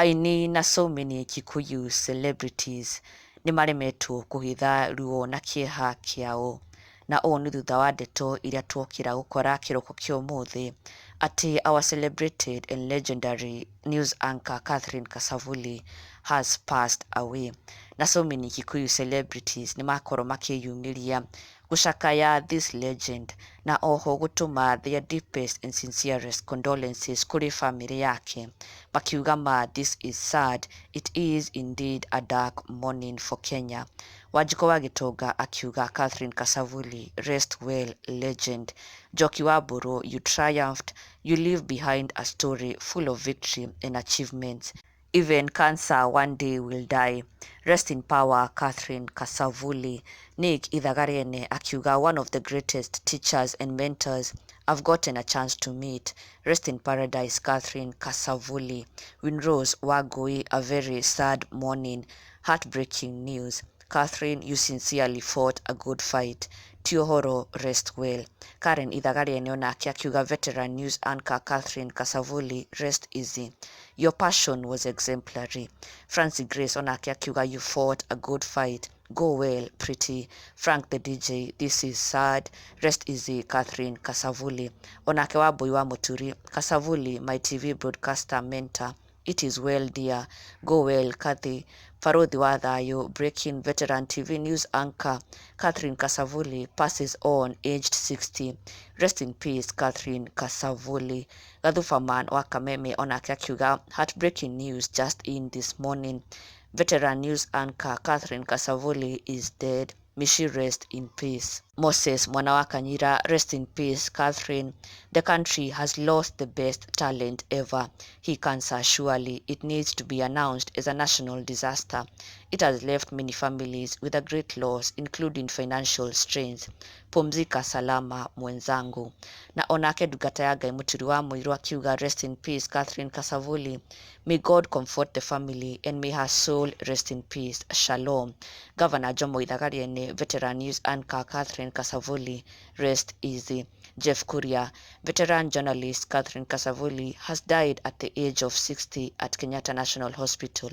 Aini na so many Kikuyu celebrities nimaremetwo kuhitha ruo na kieha kiao, na o ni thutha wa ndeto iria twokira gukora kiroko kia umuthi ati our celebrated and legendary news anchor Catherine Kasavuli has passed away. Na so many Kikuyu celebrities nimakorwo makiyumiria gucakaya this legend, na oho gutuma their deepest and sincerest condolences kuri family yake, makiuga ma this is sad, it is indeed a dark morning for Kenya. Wanjiko wa Gitonga akiuga Catherine Kasavuli, rest well legend. Njoki wa Mburu, you triumphed, you leave behind a story full of victory and achievements. Even cancer one day will die. Rest in power, Catherine Kasavuli. Nick Ithagariene akiuga, one of the greatest teachers and mentors I've gotten a chance to meet. Rest in paradise, Catherine Kasavuli. Winrose Wagui, a very sad morning. Heartbreaking news. Catherine, you sincerely fought a good fight. Kûihûrwo, rest well. Karen Ithagariene onake akiuga, veteran news anchor Catherine Kasavuli, rest easy. Your passion was exemplary. Francie Grace onake akiuga, you fought a good fight. Go well, pretty. Frank the DJ, this is sad. Rest easy, Catherine Kasavuli. Onake Wambui wa Muturi, Kasavuli, my TV broadcaster mentor. It is well, dear. Go well, Kathy. Farodhi wa Thayo, breaking veteran TV news anchor Catherine Kasavuli passes on, aged 60. Rest in peace, Catherine Kasavuli. Gathufaman wa Kameme onake akiuga, heartbreaking news just in this morning. Veteran news anchor Catherine Kasavuli is dead. May she rest in peace. Moses Mwana wa Kanyira, rest in peace, Catherine. The country has lost the best talent ever. He cancer, surely. It needs to be announced as a national disaster. It has left many families with a great loss, including financial strains. Pumzika salama mwenzangu. Na onake Dugata ya Ngai Muturi wa Muiru akiuga, rest in peace, Catherine Kasavuli. May God comfort the family and may her soul rest in peace. Shalom. Governor Jomo Ithagariene, veteran news anchor Catherine Kasavuli, rest easy. Jeff Kuria, veteran journalist Catherine Kasavuli has died at the age of 60 at Kenyatta National Hospital.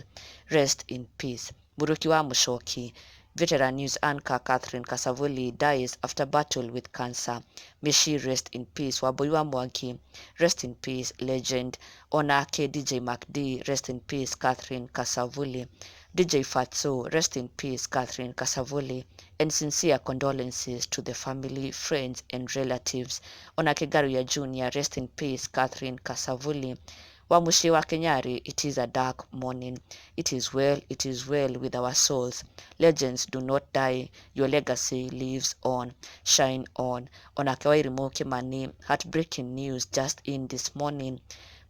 Rest in peace. Muruki wa Mushoki, veteran news anchor Catherine Kasavuli dies after battle with cancer. May she rest in peace. Wambui wa Mwangi, rest in peace, legend. Onake DJ MacD, rest in peace, Catherine Kasavuli. DJ Fatso, rest in peace, Catherine Kasavuli, and sincere condolences to the family, friends, and relatives. Onake Garuya Jr., rest in peace, Catherine Kasavuli. Wamushi wa Kenyari, it is a dark morning. It is well with our souls. Legends do not die. Your legacy lives on. Shine on. Onake wa Irimo Kimani, heartbreaking news just in this morning.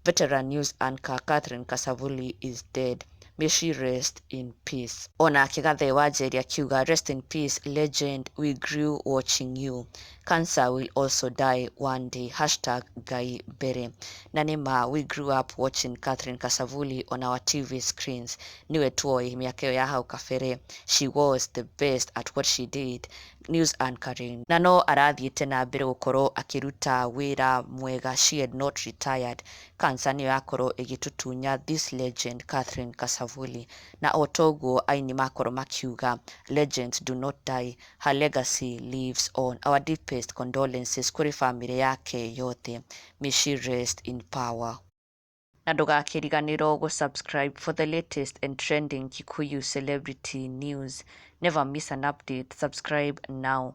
Veteran news anchor Catherine Kasavuli is dead. May she rest in peace. Onake Gathe wa Njeri akiuga, rest in peace, legend. We grew watching you. Cancer will also die one day. Hashtag Gai Bere. Nanima, we grew up watching Catherine Kasavuli on our TV screens. Niwe tuoi miaka ya hau kafere. She was the best at what she did. News anchoring. Nano arathiete na mbere gukorwo akiruta wira mwega. She had not retired. Cancer niyo yakorwo igitutunya this legend Catherine Kasavuli. Na otoguo aini makorwo makiuga, legends do not die. Her legacy lives on. Our deepest condolences kuri family yake yote. May she rest in power. Na ndugakiriganirwo gusubscribe for the latest and trending Kikuyu celebrity news. Never miss an update. Subscribe now.